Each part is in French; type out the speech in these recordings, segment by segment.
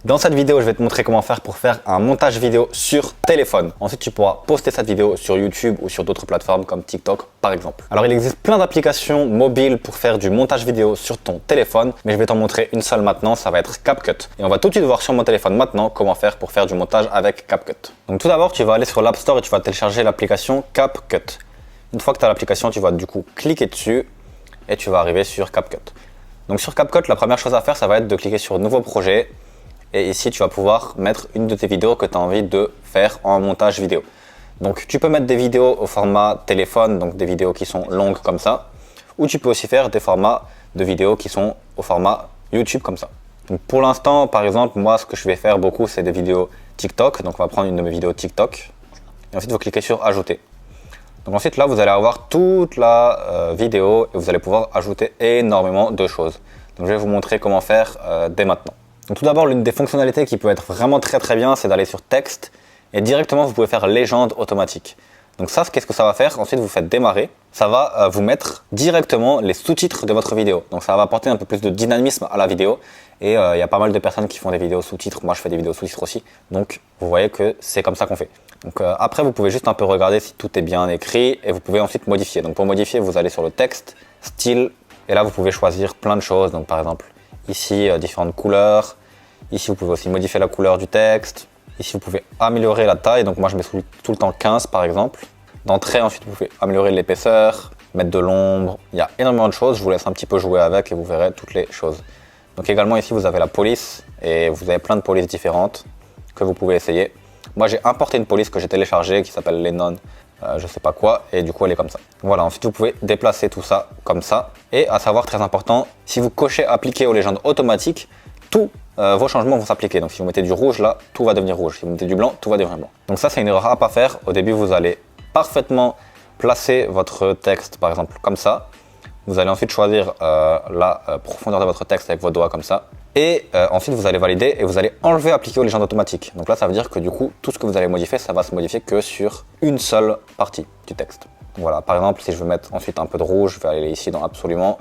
Dans cette vidéo, je vais te montrer comment faire pour faire un montage vidéo sur téléphone. Ensuite, tu pourras poster cette vidéo sur YouTube ou sur d'autres plateformes comme TikTok par exemple. Alors, il existe plein d'applications mobiles pour faire du montage vidéo sur ton téléphone, mais je vais t'en montrer une seule maintenant, ça va être CapCut. Et on va tout de suite voir sur mon téléphone maintenant comment faire pour faire du montage avec CapCut. Donc tout d'abord, tu vas aller sur l'App Store et tu vas télécharger l'application CapCut. Une fois que tu as l'application, tu vas du coup cliquer dessus et tu vas arriver sur CapCut. Donc sur CapCut, la première chose à faire, ça va être de cliquer sur Nouveau projet. Et ici, tu vas pouvoir mettre une de tes vidéos que tu as envie de faire en montage vidéo. Donc, tu peux mettre des vidéos au format téléphone, donc des vidéos qui sont longues comme ça. Ou tu peux aussi faire des formats de vidéos qui sont au format YouTube comme ça. Donc, pour l'instant, par exemple, moi, ce que je vais faire beaucoup, c'est des vidéos TikTok. Donc, on va prendre une de mes vidéos TikTok. Et ensuite, vous cliquez sur Ajouter. Donc, ensuite, là, vous allez avoir toute la vidéo et vous allez pouvoir ajouter énormément de choses. Donc, je vais vous montrer comment faire dès maintenant. Donc tout d'abord, l'une des fonctionnalités qui peut être vraiment très bien, c'est d'aller sur texte et directement vous pouvez faire légende automatique. Donc ça, qu'est-ce que ça va faire? Ensuite, vous faites démarrer. Ça va vous mettre directement les sous-titres de votre vidéo. Donc ça va apporter un peu plus de dynamisme à la vidéo. Et il y a pas mal de personnes qui font des vidéos sous-titres. Moi, je fais des vidéos sous-titres aussi. Donc vous voyez que c'est comme ça qu'on fait. Donc après, vous pouvez juste un peu regarder si tout est bien écrit et vous pouvez ensuite modifier. Donc pour modifier, vous allez sur le texte, style, et là vous pouvez choisir plein de choses. Donc par exemple, ici, différentes couleurs. Ici, vous pouvez aussi modifier la couleur du texte. Ici, vous pouvez améliorer la taille. Donc moi, je mets tout le temps 15 par exemple. D'entrée, ensuite, vous pouvez améliorer l'épaisseur, mettre de l'ombre. Il y a énormément de choses. Je vous laisse un petit peu jouer avec et vous verrez toutes les choses. Donc également, ici, vous avez la police et vous avez plein de polices différentes que vous pouvez essayer. Moi, j'ai importé une police que j'ai téléchargée qui s'appelle Lennon, je sais pas quoi, et du coup, elle est comme ça. Voilà, ensuite, vous pouvez déplacer tout ça comme ça. Et à savoir, très important, si vous cochez appliquer aux légendes automatiques, tous vos changements vont s'appliquer. Donc si vous mettez du rouge là, tout va devenir rouge. Si vous mettez du blanc, tout va devenir blanc. Donc ça, c'est une erreur à pas faire. Au début, vous allez parfaitement placer votre texte, par exemple, comme ça. Vous allez ensuite choisir la profondeur de votre texte avec vos doigts comme ça. Et ensuite, vous allez valider et vous allez enlever appliquer aux légendes automatiques. Donc là, ça veut dire que du coup, tout ce que vous allez modifier, ça va se modifier que sur une seule partie du texte. Donc voilà, par exemple, si je veux mettre ensuite un peu de rouge, je vais aller ici dans absolument.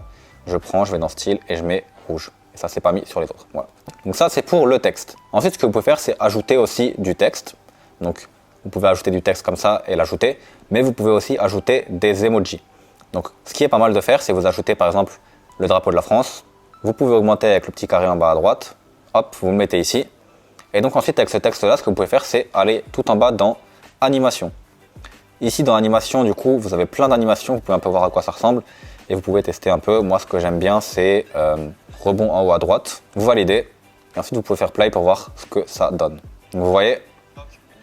Je vais dans style et je mets rouge. Et ça, c'est pas mis sur les autres. Voilà. Donc ça, c'est pour le texte. Ensuite, ce que vous pouvez faire, c'est ajouter aussi du texte. Donc, vous pouvez ajouter du texte comme ça et l'ajouter. Mais vous pouvez aussi ajouter des emojis. Donc, ce qui est pas mal de faire, c'est vous ajoutez par exemple le drapeau de la France. Vous pouvez augmenter avec le petit carré en bas à droite. Hop, vous le mettez ici. Et donc ensuite, avec ce texte-là, ce que vous pouvez faire, c'est aller tout en bas dans Animation. Ici, dans Animation, du coup, vous avez plein d'animations. Vous pouvez un peu voir à quoi ça ressemble. Et vous pouvez tester un peu. Moi, ce que j'aime bien, c'est rebond en haut à droite. Vous validez. Et ensuite, vous pouvez faire play pour voir ce que ça donne. Donc, vous voyez,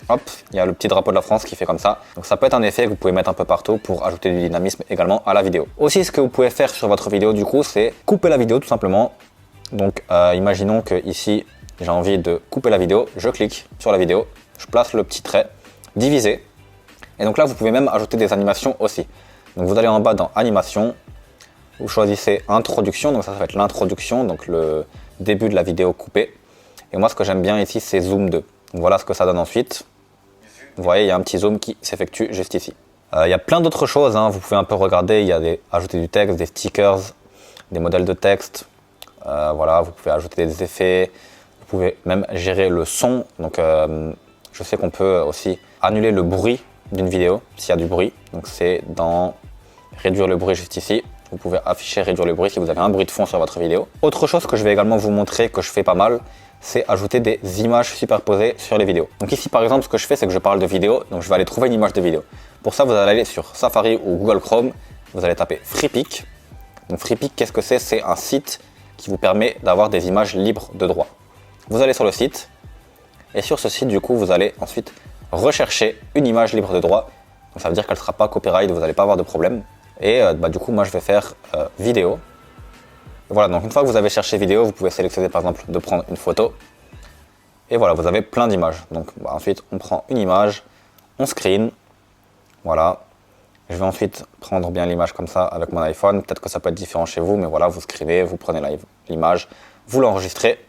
hop, il y a le petit drapeau de la France qui fait comme ça. Donc, ça peut être un effet que vous pouvez mettre un peu partout pour ajouter du dynamisme également à la vidéo. Aussi, ce que vous pouvez faire sur votre vidéo, du coup, c'est couper la vidéo tout simplement. Donc, imaginons que ici, j'ai envie de couper la vidéo. Je clique sur la vidéo. Je place le petit trait, diviser. Et donc là, vous pouvez même ajouter des animations aussi. Donc, vous allez en bas dans Animation. Vous choisissez Introduction, donc ça va être l'introduction, donc le début de la vidéo coupée. Et moi, ce que j'aime bien ici, c'est Zoom 2. Donc voilà ce que ça donne ensuite. Vous voyez, il y a un petit zoom qui s'effectue juste ici. Il y a plein d'autres choses, hein. Vous pouvez un peu regarder. Il y a ajouter du texte, des stickers, des modèles de texte. Voilà, vous pouvez ajouter des effets. Vous pouvez même gérer le son. Donc, je sais qu'on peut aussi annuler le bruit d'une vidéo s'il y a du bruit. Donc, c'est dans réduire le bruit juste ici. Vous pouvez afficher réduire le bruit si vous avez un bruit de fond sur votre vidéo. Autre chose que je vais également vous montrer que je fais pas mal, c'est ajouter des images superposées sur les vidéos. Donc ici par exemple, ce que je fais, c'est que je parle de vidéo, donc je vais aller trouver une image de vidéo. Pour ça, vous allez aller sur Safari ou Google Chrome, vous allez taper Freepik. Donc Freepik, qu'est-ce que c'est? C'est un site qui vous permet d'avoir des images libres de droit. Vous allez sur le site, et sur ce site, du coup, vous allez ensuite rechercher une image libre de droit. Donc ça veut dire qu'elle ne sera pas copyright, vous n'allez pas avoir de problème. Et du coup, moi, je vais faire vidéo. Et voilà, donc une fois que vous avez cherché vidéo, vous pouvez sélectionner par exemple de prendre une photo. Et voilà, vous avez plein d'images. Donc ensuite, on prend une image, on screen. Voilà. Je vais ensuite prendre bien l'image comme ça avec mon iPhone. Peut-être que ça peut être différent chez vous, mais voilà, vous screenez, vous prenez l'image, vous l'enregistrez.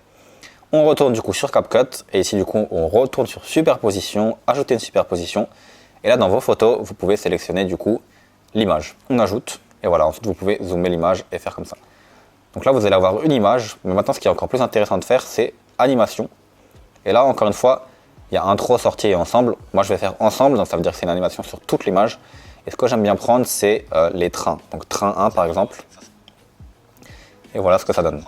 On retourne du coup sur CapCut. Et ici, du coup, on retourne sur superposition, ajouter une superposition. Et là, dans vos photos, vous pouvez sélectionner du coup l'image. On ajoute et voilà, ensuite vous pouvez zoomer l'image et faire comme ça. Donc là vous allez avoir une image, mais maintenant ce qui est encore plus intéressant de faire, c'est animation. Et là, encore une fois, il y a intro, sortie et ensemble. Moi, je vais faire ensemble, donc ça veut dire que c'est une animation sur toute l'image. Et ce que j'aime bien prendre, c'est les trains. Donc train 1 par exemple. Et voilà ce que ça donne.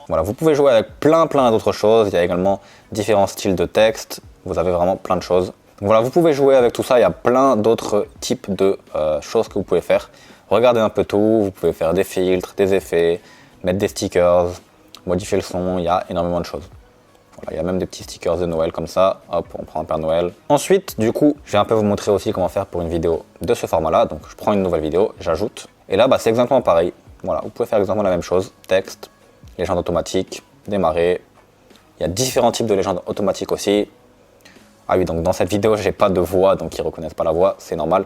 Voilà, vous pouvez jouer avec plein d'autres choses. Il y a également différents styles de texte. Vous avez vraiment plein de choses. Donc voilà, vous pouvez jouer avec tout ça. Il y a plein d'autres types de choses que vous pouvez faire. Regardez un peu tout. Vous pouvez faire des filtres, des effets, mettre des stickers, modifier le son. Il y a énormément de choses. Voilà, il y a même des petits stickers de Noël comme ça. Hop, on prend un Père Noël. Ensuite, du coup, je vais un peu vous montrer aussi comment faire pour une vidéo de ce format-là. Donc, je prends une nouvelle vidéo, j'ajoute. Et là, c'est exactement pareil. Voilà, vous pouvez faire exactement la même chose. Texte, légende automatique, démarrer. Il y a différents types de légendes automatiques aussi. Ah oui, donc dans cette vidéo, j'ai pas de voix, donc ils reconnaissent pas la voix, c'est normal.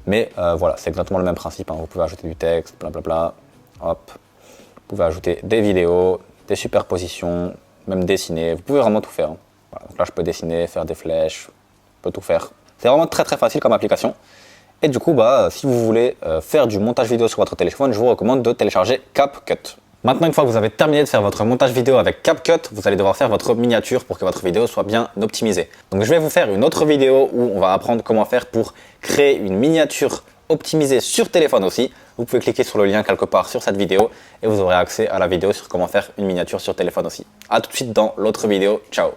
Mais voilà, c'est exactement le même principe. Hein. Vous pouvez ajouter du texte, blablabla. Hop. Vous pouvez ajouter des vidéos, des superpositions, même dessiner. Vous pouvez vraiment tout faire. Hein. Voilà, donc là, je peux dessiner, faire des flèches, je peux tout faire. C'est vraiment très facile comme application. Et du coup, si vous voulez faire du montage vidéo sur votre téléphone, je vous recommande de télécharger CapCut. Maintenant, une fois que vous avez terminé de faire votre montage vidéo avec CapCut, vous allez devoir faire votre miniature pour que votre vidéo soit bien optimisée. Donc je vais vous faire une autre vidéo où on va apprendre comment faire pour créer une miniature optimisée sur téléphone aussi. Vous pouvez cliquer sur le lien quelque part sur cette vidéo et vous aurez accès à la vidéo sur comment faire une miniature sur téléphone aussi. A tout de suite dans l'autre vidéo. Ciao!